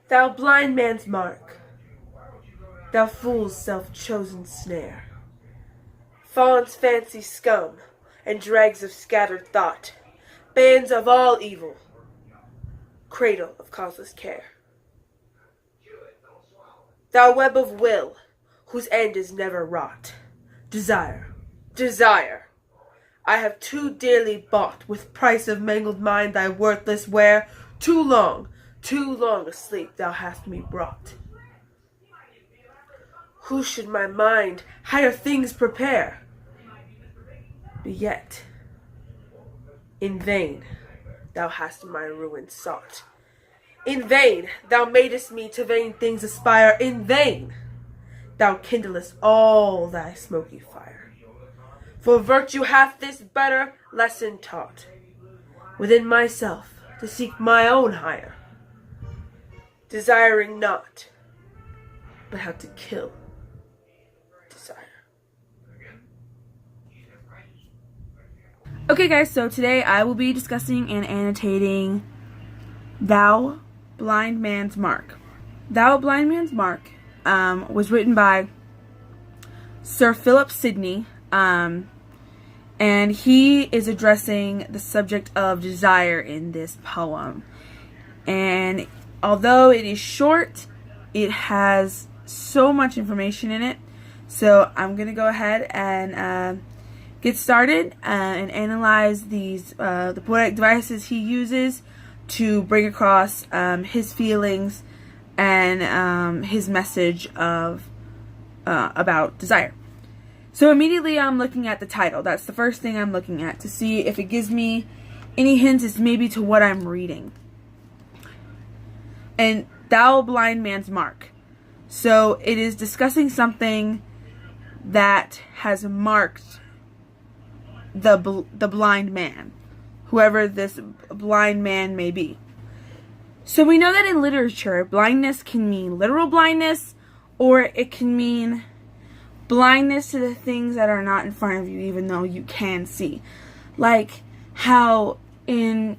Thou blind man's mark, thou fool's self-chosen snare, fawn's fancy scum, and dregs of scattered thought, bands of all evil, cradle of causeless care. Thou web of will, whose end is never wrought, desire, desire, I have too dearly bought, with price of mangled mind, thy worthless ware. Too long asleep thou hast me brought. Who should my mind higher things prepare? But yet, in vain thou hast my ruin sought. In vain thou madest me to vain things aspire. In vain thou kindlest all thy smoky fire. For virtue hath this better lesson taught, within myself to seek my own higher, desiring not, but how to kill desire. Okay guys, so today I will be discussing and annotating Thou Blind Man's Mark. Thou Blind Man's Mark was written by Sir Philip Sidney, and he is addressing the subject of desire in this poem. And although it is short, it has so much information in it. So I'm going to go ahead and get started and analyze these the poetic devices he uses to bring across his feelings and his message of about desire. So immediately I'm looking at the title. That's the first thing I'm looking at to see if it gives me any hints as maybe to what I'm reading. And Thou Blind Man's Mark. So it is discussing something that has marked the blind man, whoever this blind man may be. So we know that in literature, blindness can mean literal blindness, or it can mean blindness to the things that are not in front of you, even though you can see. Like how in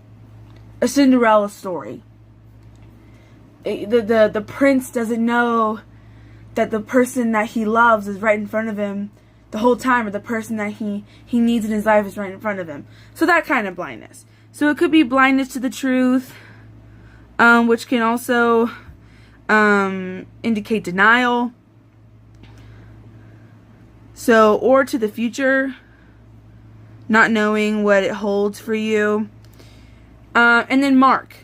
a Cinderella story, the prince doesn't know that the person that he loves is right in front of him the whole time, or the person that he needs in his life is right in front of him. So that kind of blindness. So it could be blindness to the truth, which can also indicate denial. So, or to the future, not knowing what it holds for you. And then mark.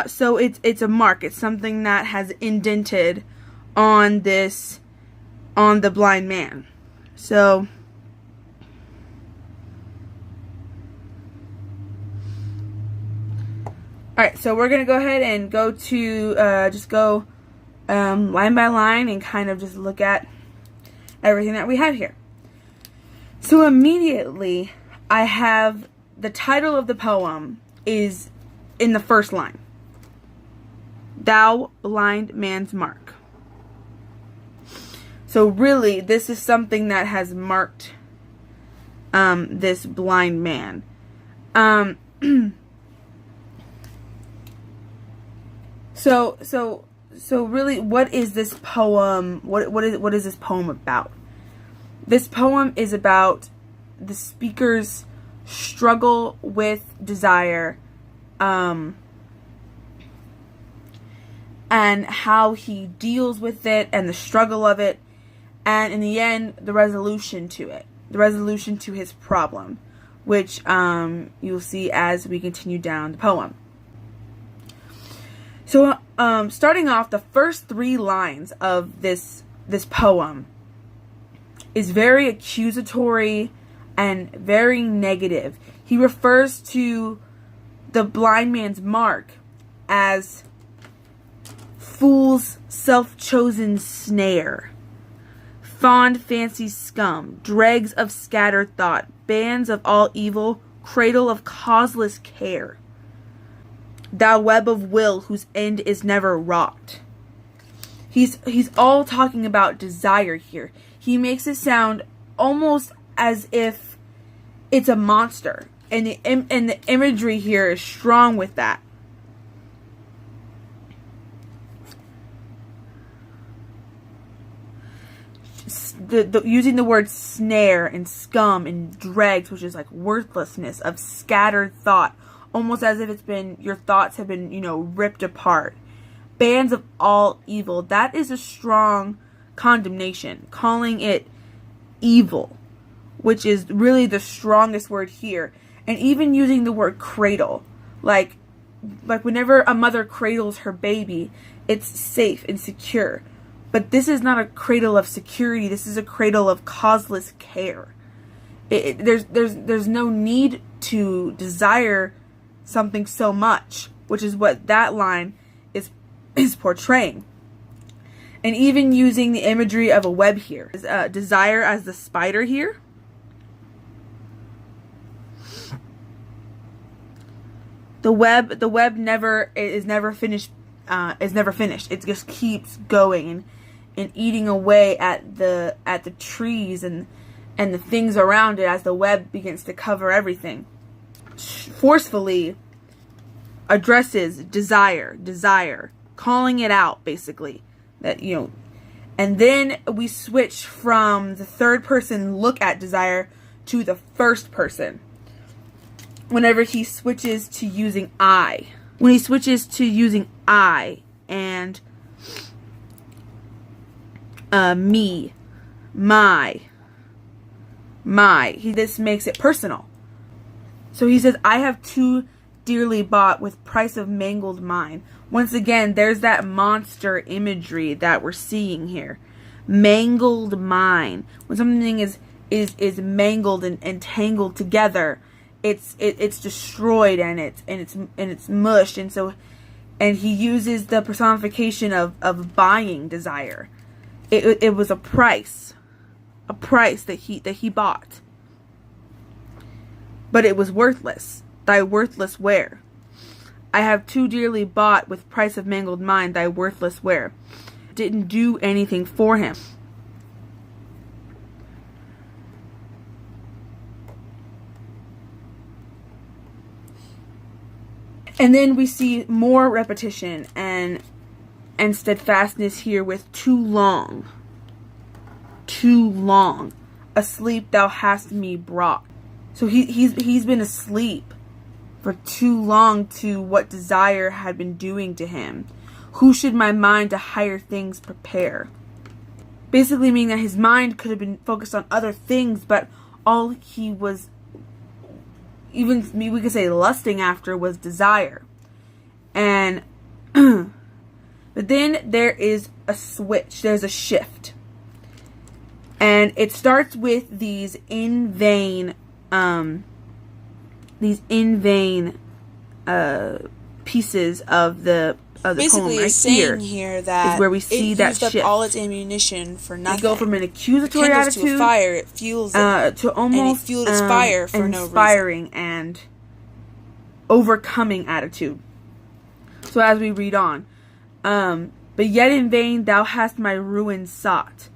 So it's a mark. It's something that has indented on the blind man. So, alright, so we're going to go ahead and go to, just go line by line and kind of just look at everything that we have here. So immediately, I have the title of the poem is in the first line. Thou Blind Man's Mark. So really, this is something that has marked this blind man. So really, what is this poem? What is this poem about? This poem is about the speaker's struggle with desire, and how he deals with it, and the struggle of it, and in the end, the resolution to it, the resolution to his problem, which you'll see as we continue down the poem. So, starting off, the first 3 lines of this poem is very accusatory and very negative. He refers to the blind man's mark as fool's self-chosen snare, fond fancy scum, dregs of scattered thought, bands of all evil, cradle of causeless care, thou web of will whose end is never wrought. He's all talking about desire here. He makes it sound almost as if it's a monster, and the imagery here is strong with that. using the word snare and scum and dregs, which is like worthlessness of scattered thought, almost as if your thoughts have been, ripped apart. Bands of all evil. That is a strong condemnation, calling it evil, which is really the strongest word here. And even using the word cradle, like whenever a mother cradles her baby, it's safe and secure. But this is not a cradle of security. This is a cradle of causeless care. There's no need to desire something so much, which is what that line is portraying. And even using the imagery of a web here. Desire as the spider here. The web is never finished. It just keeps going and eating away at the trees and the things around it as the web begins to cover everything. Forcefully addresses desire, calling it out, basically. And then we switch from the third person look at desire to the first person. Whenever he switches to using I. When he switches to using I and me, my, this makes it personal. So he says, I have too dearly bought with price of mangled mine. Once again, there's that monster imagery that we're seeing here. Mangled mine. When something is mangled and tangled together, it's destroyed and it's mushed, and he uses the personification of buying desire. It was a price that he bought, but it was worthless. Thy worthless ware. I have too dearly bought with price of mangled mine thy worthless ware. Didn't do anything for him. And then we see more repetition and steadfastness here with too long. Too long. Asleep thou hast me brought. So he's been asleep for too long to what desire had been doing to him. Who should my mind to higher things prepare? Basically meaning that his mind could have been focused on other things, but all he was, even we could say lusting after, was desire. And but then there is a switch, there's a shift. And it starts with these in vain pieces of the basically poem right saying here that is where we see that used up shift. all its ammunition for nothing. They go from an accusatory attitude to a fire, it fuels it, to almost and it fueled its fire for no reason. Inspiring and overcoming attitude. So as we read on, but yet in vain thou hast my ruin sought.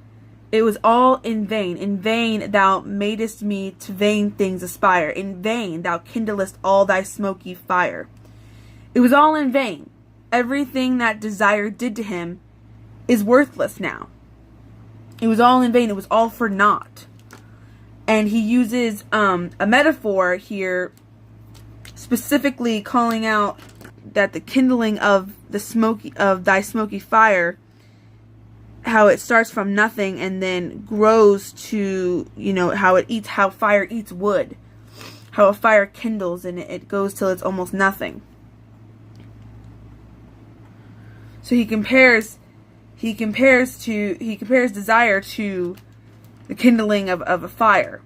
It was all in vain. In vain thou madest me to vain things aspire. In vain thou kindlest all thy smoky fire. It was all in vain. Everything that desire did to him is worthless now. It was all in vain. It was all for naught. And he uses a metaphor here, specifically calling out that the kindling of thy smoky fire, how it starts from nothing and then grows to, how fire eats wood, how a fire kindles and it goes till it's almost nothing. So he compares desire to the kindling of a fire.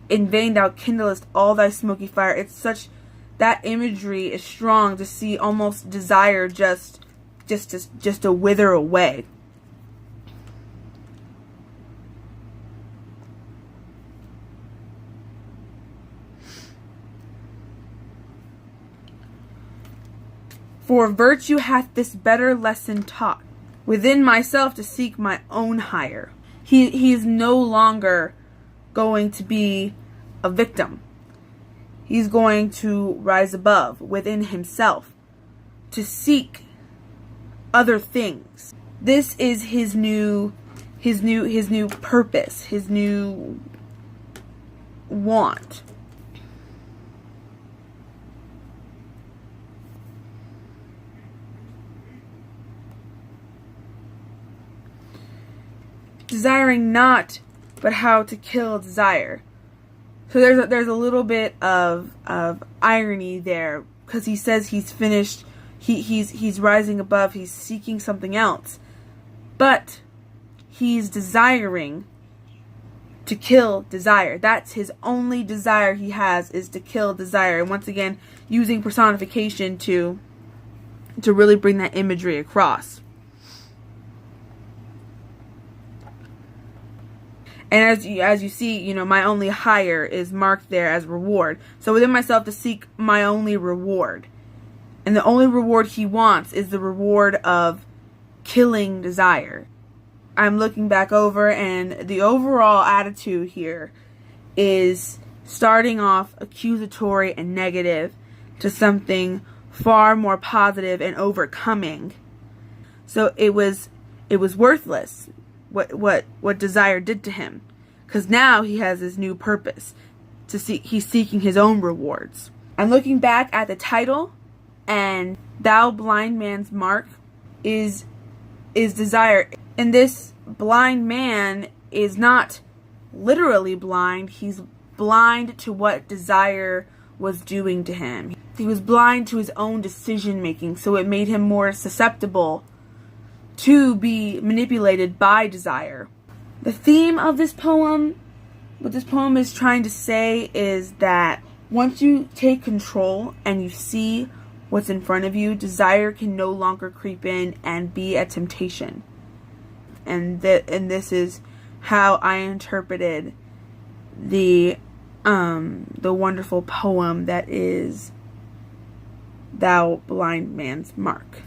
In vain thou kindlest all thy smoky fire. It's such, that imagery is strong to see almost desire just to wither away. For virtue hath this better lesson taught, within myself to seek my own higher. He is no longer going to be a victim. He's going to rise above within himself to seek other things. This is his new purpose, his new want. Desiring not, but how to kill desire. So there's a little bit of irony there, because he says he's finished. He's rising above. He's seeking something else, but he's desiring to kill desire. That's his only desire he has, is to kill desire. And once again, using personification to really bring that imagery across. And as you see, my only hire is marked there as reward. So within myself to seek my only reward. And the only reward he wants is the reward of killing desire. I'm looking back over, and the overall attitude here is starting off accusatory and negative to something far more positive and overcoming. So it was worthless what desire did to him, because now he has his new purpose to seek. He's seeking his own rewards. I'm looking back at the title, and thou blind man's mark is desire. And this blind man is not literally blind. He's blind to what desire was doing to him. He was blind to his own decision making, so it made him more susceptible to be manipulated by desire. The theme of this poem, what this poem is trying to say, is that once you take control and you see what's in front of you, desire can no longer creep in and be a temptation. And this is how I interpreted the wonderful poem that is Thou Blind Man's Mark.